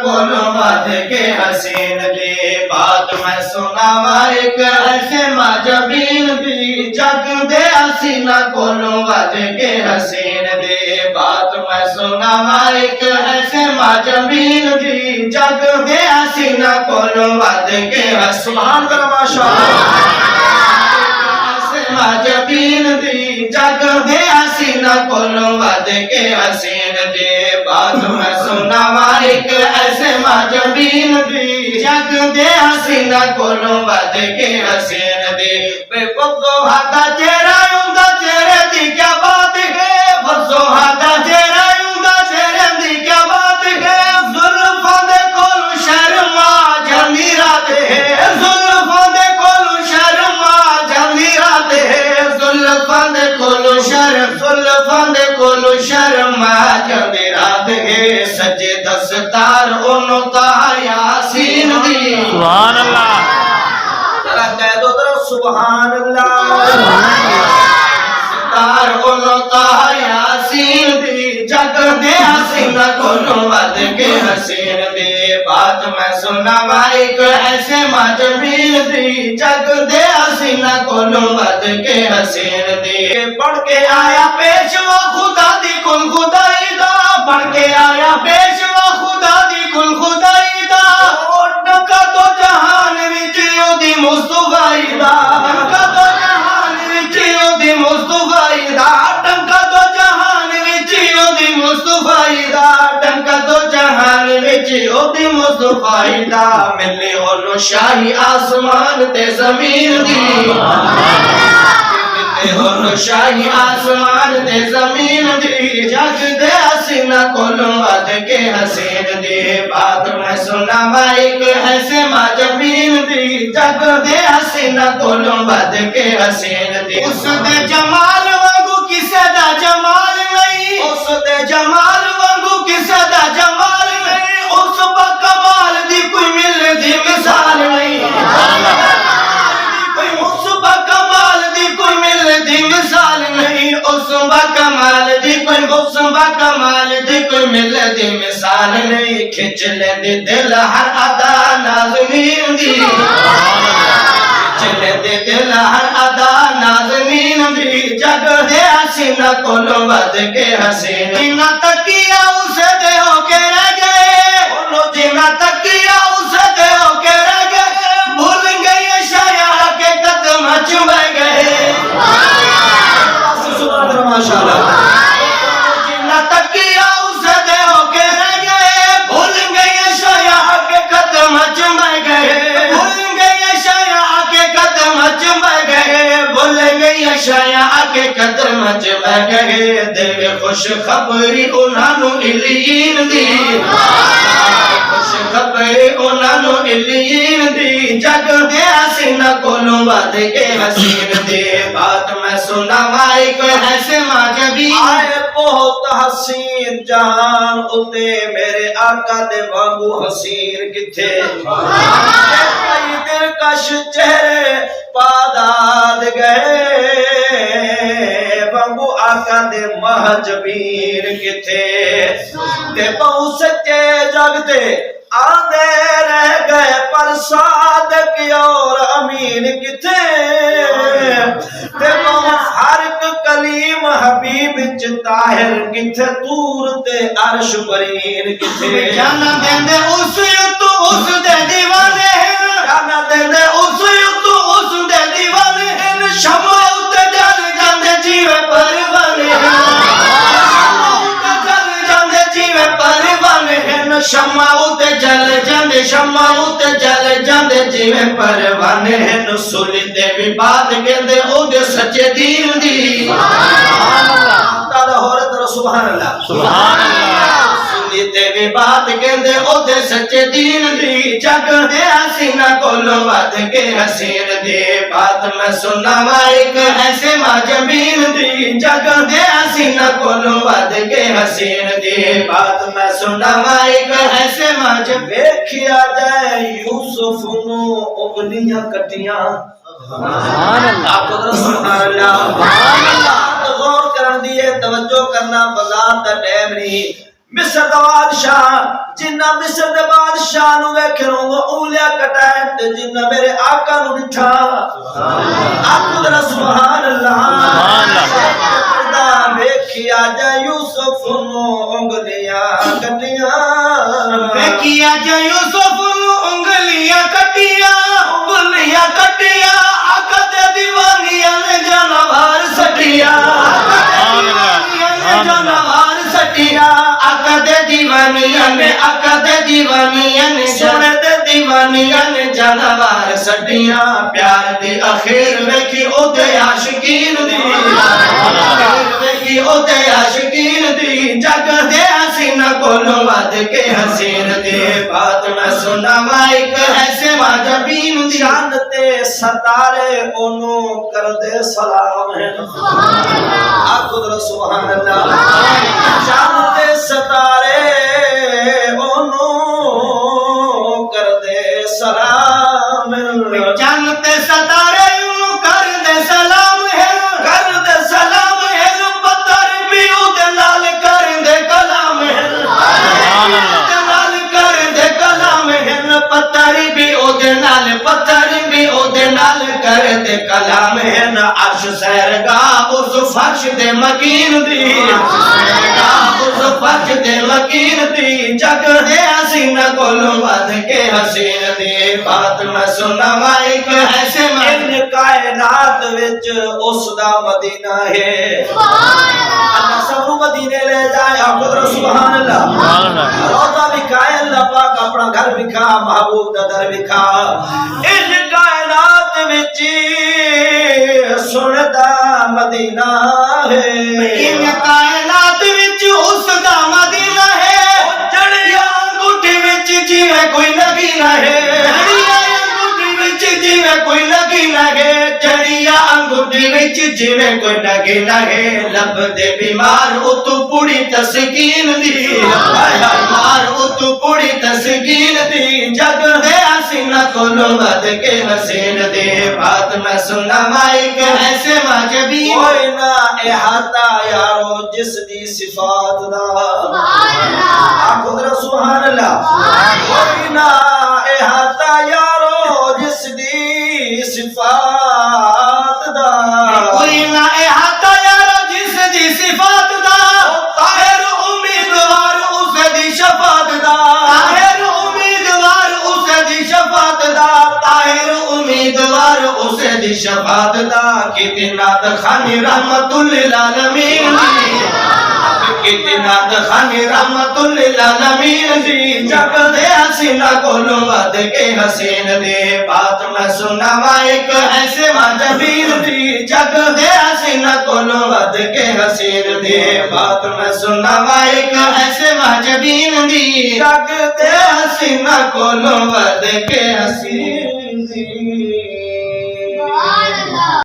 कोलों वध के हसीन दी बात मैं सुनावा एक ऐसे माजबीन दी जग दे हसीना कोलों वध के हसीन दी बात मैं सुनावा एक ऐसे माजबीन दी जग दे हसीना कोलों वध के सुभान अल्लाह माशाअल्लाह माजबीन दी जग दे हसीना कोलों वध के हसीन दे बात मैं सुनावा एक ऐसे माजबीन दी जग दे हसीना कोलों वध के हसीन दे बेबो हादा चेहरा उंदा चेहरे दी क्या बात है बसो हादा चेहरा उंदा चेहरे दी क्या बात है जुल्फां दे कोल शर्मा जंदी रात है जुल्फां दे कोल शर्मा जंदी रात है जुल्फां दे कोल शर्मा जंदी रात है सजे दस्तार ओनो ता यासीन दी सुभान अल्लाह जरा कह दो तरफ सुभान अल्लाह दस्तार ओनो ता यासीन दी जग दे हसीना कोलों वध के हसीन दी बात मैं सुनावा एक ऐसे माजबीन दी जग दे हसीना कोलों वध के हसीन दी पढ़ के आया पेशवा खुदा दी कुल खुदाई दा पढ़ के आया पेशवा खुदा दी कुल खुदाई दा डका तो जहान विच ओदी मुस्तफाई दा डका तो जहान विच ओदी मुस्तफाई दा डका तो जहान विच ओदी मुस्तफाई दा डका तो जहान विच ओदी मुस्तफाई दा मिले ओनो शाही आसमान ते जमीन दी मिले शाही आसमान ते जमीन दी जग दे हसीना कोलों वध के हसीन दी बात मैं सुनावा एक ऐसे माजबीन दी जग दे हसीना कोलों वध के हसीन दी उस दे जमाल वांगू किसे दा जमाल नहीं उस दे जमाल वांगू किसे दा जमाल नहीं उस बकमाल दी कोई मिलदी मिसाल नहीं मिसाल नहीं उसबा कमाल दी कोई उसबा कमाल दी कोई मिलदी मिसाल नहीं खिंच लेंदी दिल हर अदा नाज़नीन दी खिंच लेंदी दिल हर अदा नाज़नीन दी जग दे हसीना कोलों वध के हसीन जिन्ना तकिया उसे दे होके रह गए बोलो जिन्ना तकिया उसे दे होके रह गए भूल गए शाया के कदम चुम गए माशाअल्लाह जिन्ना तकिया उसे दे होके रह गए भूल गए शाया के कदम चुम गए भूल गए शाया के कदम चुम गए भूल गए शाया के कदम चुम गए देवे खुश खबरी उन्हां इलीन दी खुश खबरी उन्हां इलीन दी जग दे हसीना कोलों वध के हसीन दे बात मैं सुनावा एक ऐसे माजबीन आए बहुत हसीन जहान उते मेरे आका दे वांगू हसीन किथे कई दिलकश चेहरे पादाद गए वांगू आका दे महजबीन किथे ते बहु सच्चे जगते आंदे रह गए पर सादक और अमीन किथे ते हर एक कलीम हबीब च ताहिर किथे दूर ते अर्श बरीन किथे जाना देंदे उस युत उस दे दीवाने जाना देंदे उस युत उस दे दीवाने शमा उते जल जांदे जीवे परवाने शमा उते जल जांदे शमा उते जल जांदे जिवे परवाने न सुनते भी बात कहंदे ओदे सच्चे दीन दी सुभान अल्लाह ताला होर तरह सुभान अल्लाह सुनते भी बात कहंदे ओदे सच्चे दीन दी जग दे हसीना कोलों वध के हसीन दी बात मैं सुनावा एक ऐसे माजबीन दी जग दे हसीना कोलों वध के हसीन दी बात मैं सुनावा एक ऐसे माजब देखिया जाए यूसुफ नु उंगलियां कटियां सुभान अल्लाह आपको सुभान अल्लाह गौर करन दी तवज्जो करना बाजार दा टाइम नहीं मिस्र दा बादशाह जिन्ना मिस्र दे बादशाह नु वेखे उंगलियां कटाए ते जिन्ना मेरे आका नु दिठा आखो जरा सुभान अल्लाह वेखिया जा यूसुफ नु उंगलियां कटिया वेखिया जा यूसुफ नु उंगलियां कटिया आका दे दीवानिया ने जानवर सटिया आका दे दीवानिया ने सोने दे दीवानिया ने जानवर सटिया प्यार दी अखीर वेखी ओदे आशिकीन दी जग दे हसीना कोलों वध के हसीन दे बात मैं सुनावा एक ऐसे वाजबीन दी चांद ते सितारे ओनू कर दे सलाम है आखो जरा सुभान अल्लाह चांद ते सितारे ओनू कर दे सलाम जानते सतारे यूं कर दे सलाम है पत्थर भी उदे नाल कर दे कलाम है पत्थर भी उदे नाल कर दे कलाम है न अर्श सैरगा उस फर्श दे मकीन दी जग दे हसीना कोलों वध के हसीन दी बात मैं सुनावा एक ऐसे इन कायनात विच उसदा मदीना है अल्लाह सबू मदीने ले जाए आखो सुभान अल्लाह रोजा विखाए अल्लाह पाक अपना घर विखा महबूब दा दर विखा इन कायनात विच सुनदा मदीना है इन कायनात विच उसदा मदीना है जड़िया अंगूठी विच जीवे कोई नगीना है जड़िया अंगूठी विच जीवे कोई नगीना है जड़िया अंगूठी विच जीवे कोई नगीना है लब दे बीमार उतु पूरी तस्कीन दी बीमार उतु पूरी तस्कीन दी जग दे हसीना कोलों वध के हसीन दे बात मैं सुनावा एक ऐसे वाजबी कोई ना इहाता यारो जिस दी सिफात दा आखो जरा सुभान अल्लाह कोई ना इहाता यारो जिस दी सिफात दा कोई ना इहाता यारो जिस दी सिफात दा ताहिर उम्मीदवार उस दी शफात दा ताहिर उम्मीदवार उस दी शफात दा ताहिर उम्मीदवार उस दी शफात दा कितना खानी रहमतुल लिल आलमीन कितना खानी रहमतुल लिल आलमीन दी जग दे हसीना कोलों वध के हसीन दे बात मैं सुनावा एक ऐसे वाजबीन दी जग दे हसीना कोलों वध के हसीन दे बात मैं सुनावा एक ऐसे वाजबीन दी जग दे हसीना कोलों वध के हसीन दी